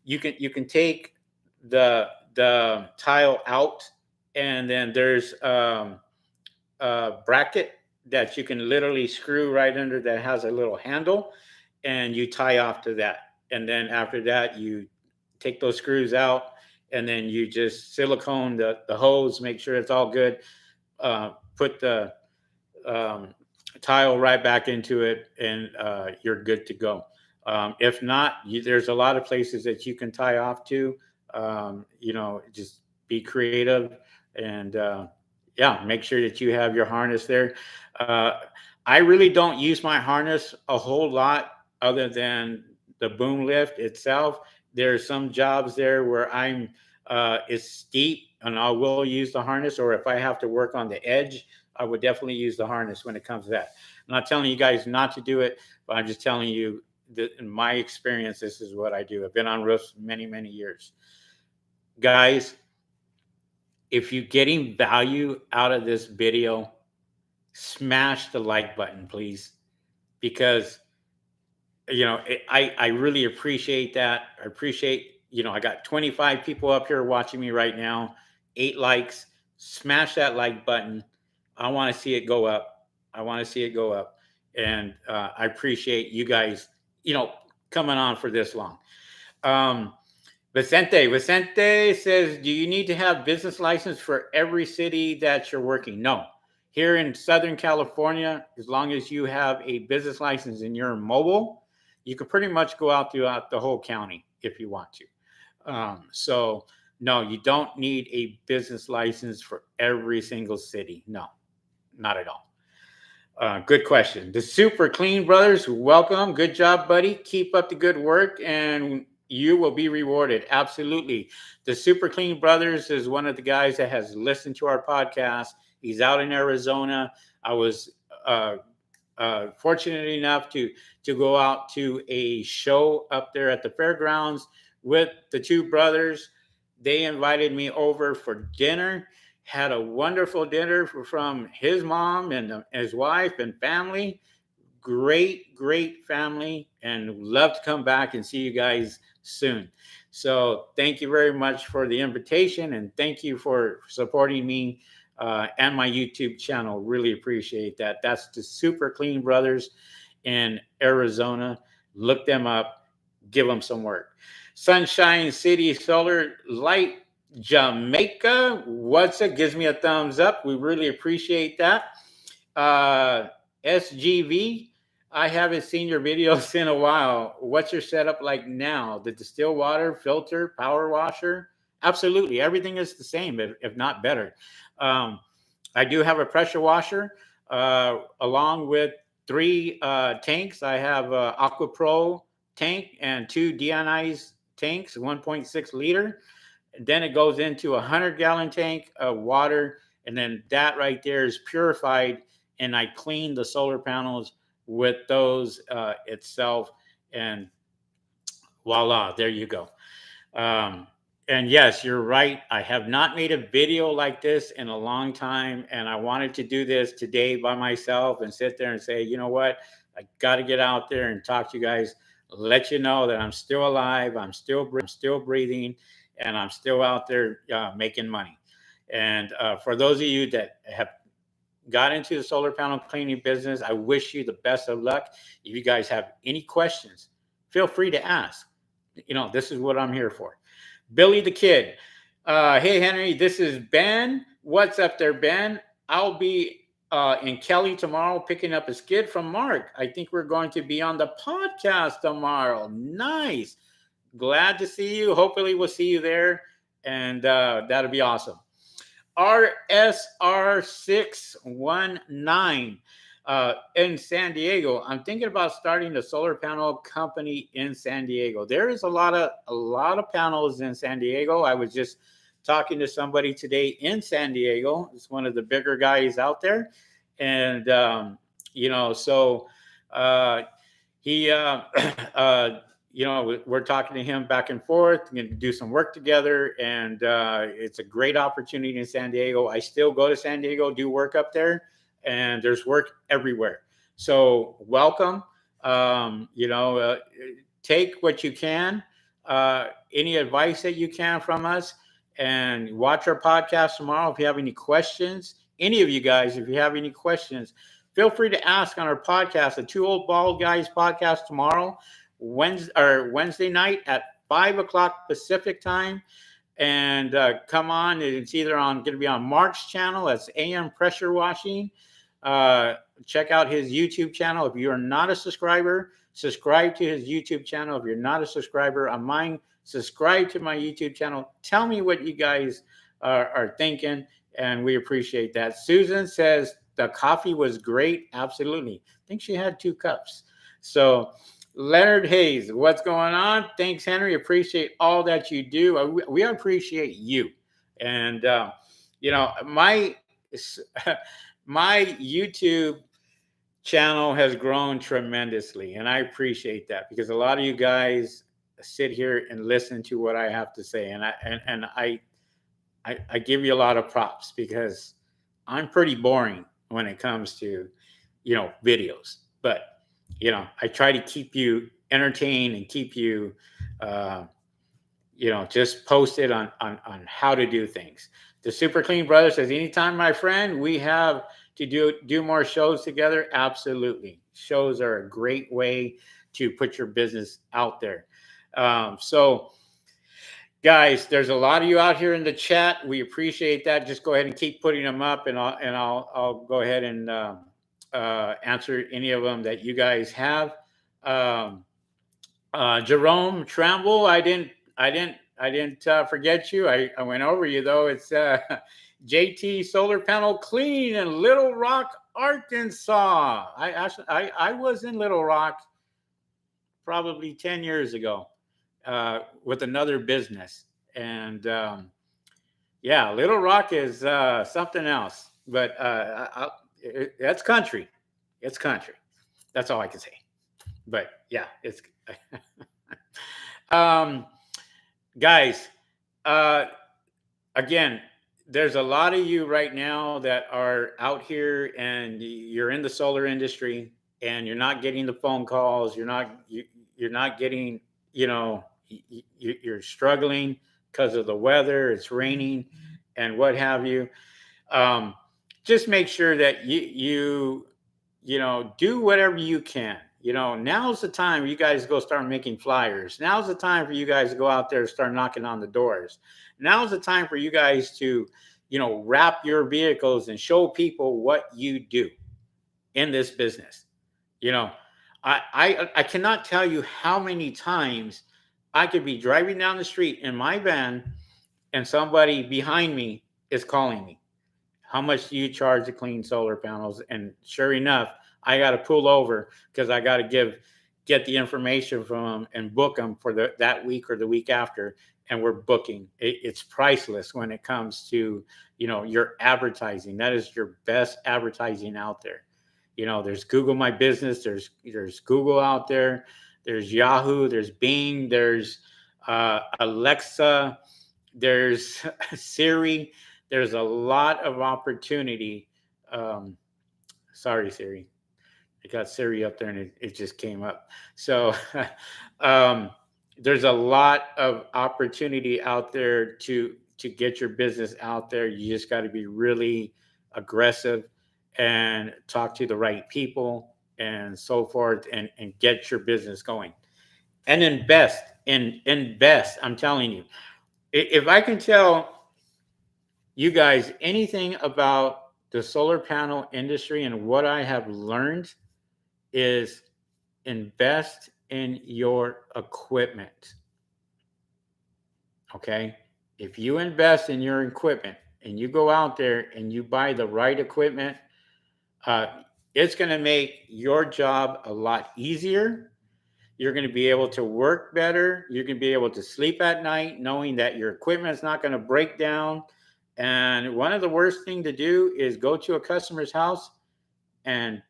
you can take the tile out, and then there's a bracket that you can literally screw right under that has a little handle, and you tie off to that. And then after that, you take those screws out, and then you just silicone the hose, make sure it's all good. Put the um, tile right back into it, and you're good to go. If not, there's a lot of places that you can tie off to. Just be creative, and yeah, make sure that you have your harness there. Uh, I really don't use my harness a whole lot other than the boom lift itself. There are some jobs there where it's steep, and I will use the harness, or if I have to work on the edge, I would definitely use the harness when it comes to that. I'm not telling you guys not to do it, but I'm just telling you that in my experience, this is what I do. I've been on roofs many, many years. Guys, if you're getting value out of this video, smash the like button, please, because I really appreciate that. I appreciate, I got 25 people up here watching me right now, 8 likes. Smash that like button. I want to see it go up. I want to see it go up. And I appreciate you guys, coming on for this long. Vicente says, do you need to have business license for every city that you're working? No. Here in Southern California, as long as you have a business license and you're mobile, you can pretty much go out throughout the whole county if you want to. So no, you don't need a business license for every single city. No, not at all. Good question. The Super Clean Brothers, welcome. Good job, buddy. Keep up the good work, and you will be rewarded. Absolutely. The Super Clean Brothers is one of the guys that has listened to our podcast. He's out in Arizona. I was fortunate enough to go out to a show up there at the fairgrounds with the two brothers. They invited me over for dinner. Had a wonderful dinner from his mom and his wife and family. Great family, and love to come back and see you guys soon. So thank you very much for the invitation, and thank you for supporting me and my YouTube channel. Really appreciate that. That's the Super Clean Brothers in Arizona. Look them up. Give them some work. Sunshine City Solar Light Jamaica. What's it? Gives me a thumbs up. We really appreciate that. SGV, I haven't seen your videos in a while. What's your setup like now? The distilled water, filter, power washer? Absolutely. Everything is the same, if not better. I do have a pressure washer along with 3 tanks. I have an Aqua Pro tank and 2 deionized tanks, 1.6 liter. Then it goes into a 100-gallon tank of water, and then that right there is purified, and I clean the solar panels with those itself, and voila, there you go. And yes, you're right. I have not made a video like this in a long time, and I wanted to do this today by myself and sit there and say, you know what, I got to get out there and talk to you guys, let you know that I'm still alive, I'm still breathing, and I'm still out there making money. And for those of you that have got into the solar panel cleaning business, I wish you the best of luck. If you guys have any questions, feel free to ask. This is what I'm here for. Billy the Kid. Hey, Henry, this is Ben. What's up there, Ben? I'll be in Kelly tomorrow picking up a skid from Mark. I think we're going to be on the podcast tomorrow. Nice. Glad to see you. Hopefully we'll see you there, and that'll be awesome. RSR619 in San Diego. I'm thinking about starting a solar panel company in San Diego. There is a lot of panels in San Diego. I was just talking to somebody today in San Diego. It's one of the bigger guys out there, and he, we're talking to him back and forth. We're going to do some work together, and it's a great opportunity in San Diego. I still go to San Diego, do work up there, and there's work everywhere. So welcome. You know, take what you can, any advice that you can from us, and watch our podcast tomorrow. If you have any questions, any of you guys, if you have any questions, feel free to ask on our podcast, the Two Old Bald Guys podcast tomorrow, Wednesday night at 5 o'clock Pacific time. And come on, it's either going to be on Mark's channel, that's AM Pressure Washing. Check out his YouTube channel. If you are not a subscriber, subscribe to his YouTube channel. If you're not a subscriber on mine, subscribe to my YouTube channel. Tell me what you guys are thinking, and we appreciate that. Susan says the coffee was great. Absolutely. I think she had 2 cups. So Leonard Hayes, what's going on? Thanks, Henry. Appreciate all that you do. We appreciate you. And, my YouTube channel has grown tremendously, and I appreciate that, because a lot of you guys sit here and listen to what I have to say, and I give you a lot of props, because I'm pretty boring when it comes to videos, but I try to keep you entertained and keep you just posted on how to do things. The Super Clean Brother says, anytime, my friend, we have to do more shows together. Absolutely. Shows are a great way to put your business out there. So guys, there's a lot of you out here in the chat. We appreciate that. Just go ahead and keep putting them up, and I'll go ahead and answer any of them that you guys have. Jerome Tramble, I didn't forget you. I went over you though. It's JT Solar Panel Clean in Little Rock, Arkansas. I was in Little Rock probably 10 years ago with another business, and Little Rock is something else. But that's country. It's country. That's all I can say. But yeah, it's guys, again, there's a lot of you right now that are out here and you're in the solar industry, and you're not getting the phone calls. You're not getting, you're struggling because of the weather. It's raining and what have you. Just make sure that you do whatever you can. Now's the time you guys go start making flyers. Now's the time for you guys to go out there and start knocking on the doors. Now's the time for you guys to, wrap your vehicles and show people what you do in this business. I cannot tell you how many times I could be driving down the street in my van and somebody behind me is calling me. How much do you charge to clean solar panels? And sure enough, I got to pull over because I got to get the information from them and book them for that week or the week after. And we're booking. It's priceless when it comes to, your advertising. That is your best advertising out there. There's Google My Business. There's Google out there. There's Yahoo. There's Bing. There's Alexa. There's Siri. There's a lot of opportunity. Sorry, Siri. I got Siri up there and it just came up. So there's a lot of opportunity out there to get your business out there. You just got to be really aggressive and talk to the right people and so forth, and get your business going. And invest. I'm telling you. If I can tell you guys anything about the solar panel industry and what I have learned, is invest in your equipment. Okay? If you invest in your equipment and you go out there and you buy the right equipment, it's going to make your job a lot easier. You're going to be able to work better. You're going to be able to sleep at night knowing that your equipment is not going to break down. And one of the worst things to do is go to a customer's house and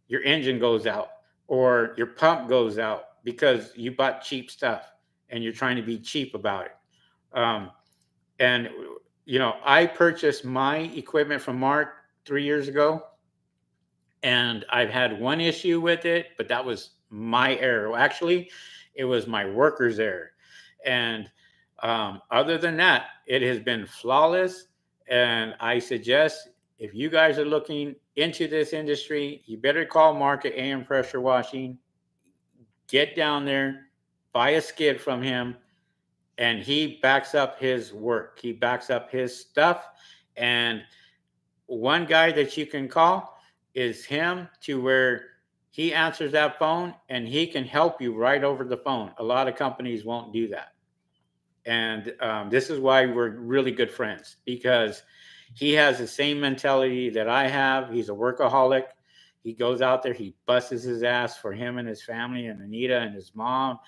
your engine goes out. or your pump goes out because you bought cheap stuff and you're trying to be cheap about it. Um, and I purchased my equipment from Mark 3 years ago, and I've had one issue with it, but that was my error. Well, actually, it was my worker's error. And other than that, it has been flawless. And I suggest, if you guys are looking into this industry, you better call Mark at AM Pressure Washing. Get down there, buy a skid from him, and he backs up his work. He backs up his stuff. And one guy that you can call is him, to where he answers that phone and he can help you right over the phone. A lot of companies won't do that. And this is why we're really good friends, because he has the same mentality that I have. He's a workaholic. He goes out there, he busts his ass for him and his family and Anita and his mom.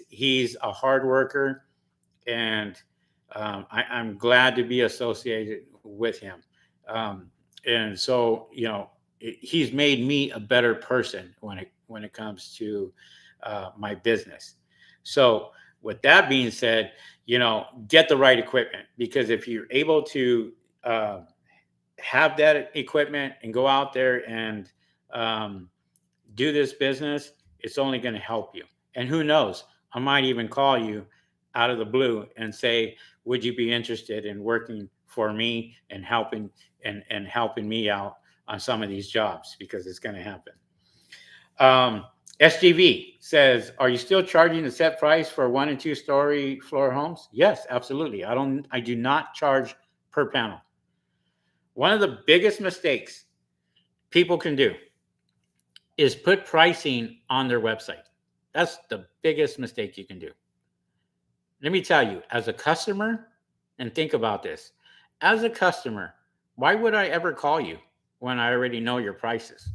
He's a hard worker, and I'm glad to be associated with him. And so, he's made me a better person when it comes to my business. So, with that being said, get the right equipment, because if you're able to have that equipment and go out there and do this business, it's only going to help you. And who knows, I might even call you out of the blue and say, would you be interested in working for me and helping me out on some of these jobs, because it's going to happen. SGV says, are you still charging a set price for 1 and 2 story floor homes? Yes, absolutely. I do not charge per panel. One of the biggest mistakes people can do is put pricing on their website. That's the biggest mistake you can do. Let me tell you, as a customer, and think about this, as a customer, why would I ever call you when I already know your prices?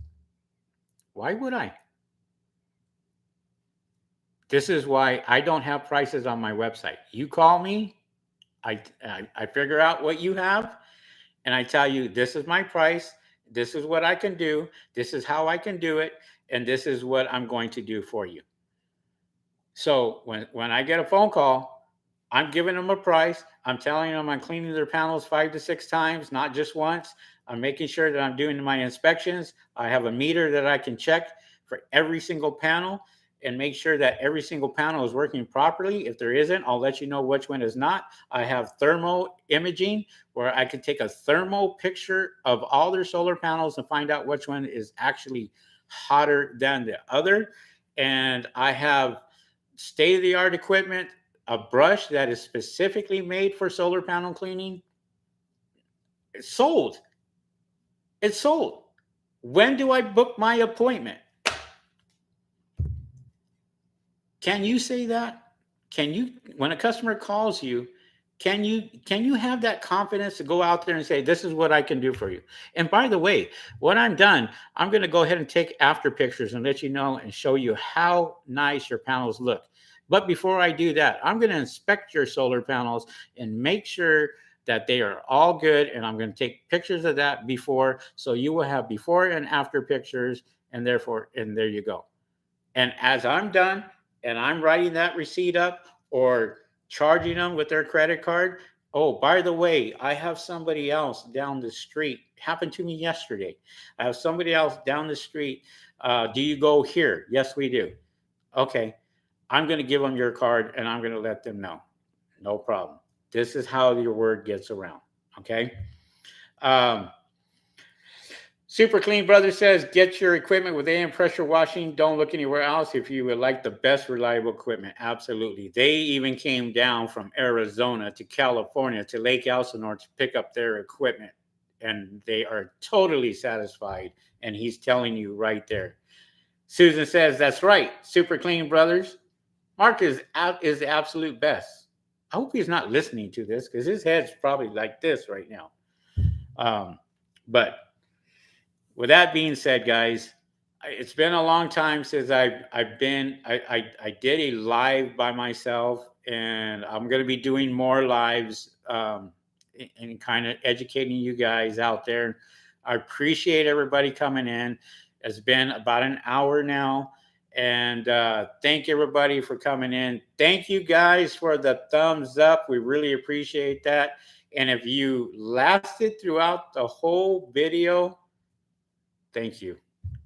Why would I? This is why I don't have prices on my website. You call me, I figure out what you have, and I tell you, this is my price, this is what I can do, this is how I can do it, and this is what I'm going to do for you. So when I get a phone call, I'm giving them a price. I'm telling them I'm cleaning their panels 5 to 6 times, not just once. I'm making sure that I'm doing my inspections. I have a meter that I can check for every single panel and make sure that every single panel is working properly. If there isn't, I'll let you know which one is not. I have thermal imaging, where I can take a thermal picture of all their solar panels and find out which one is actually hotter than the other. And I have state-of-the-art equipment, a brush that is specifically made for solar panel cleaning. It's sold. When do I book my appointment? Can you say that? Can you, when a customer calls you, can you have that confidence to go out there and say, this is what I can do for you? And by the way, when I'm done, I'm going to go ahead and take after pictures and let you know and show you how nice your panels look. But before I do that, I'm going to inspect your solar panels and make sure that they are all good. And I'm going to take pictures of that before. So you will have before and after pictures. And there you go. And as I'm done and I'm writing that receipt up or charging them with their credit card, oh, by the way, I have somebody else down the street. Happened to me yesterday. I have somebody else down the street. Do you go here? Yes, we do. Okay. I'm going to give them your card and I'm going to let them know. No problem. This is how your word gets around. Okay. Super Clean Brother says, get your equipment with AM pressure washing. Don't look anywhere else if you would like the best reliable equipment. Absolutely. They even came down from Arizona to California to Lake Elsinore to pick up their equipment. And they are totally satisfied. And he's telling you right there. Susan says, that's right. Super Clean Brothers. Mark is the absolute best. I hope he's not listening to this, because his head's probably like this right now. But with that being said, guys, it's been a long time since I did a live by myself, and I'm going to be doing more lives and kind of educating you guys out there. I appreciate everybody coming in. It's been about an hour now. And thank everybody for coming in. Thank you guys for the thumbs up. We really appreciate that. And if you lasted throughout the whole video, thank you.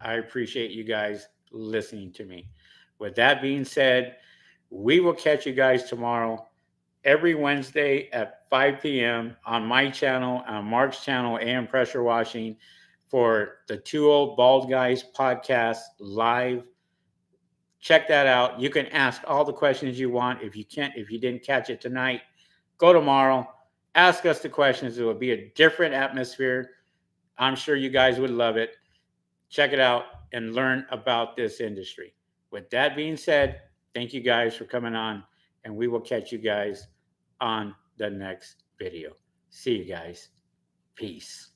I appreciate you guys listening to me. With that being said, we will catch you guys tomorrow, every Wednesday at 5 p.m. on my channel, on Mark's channel, AM Pressure Washing, for the Two Old Bald Guys podcast live. Check that out. You can ask all the questions you want. If you didn't catch it tonight, go tomorrow. Ask us the questions. It will be a different atmosphere. I'm sure you guys would love it. Check it out and learn about this industry. With that being said, thank you guys for coming on, and we will catch you guys on the next video. See you guys. Peace.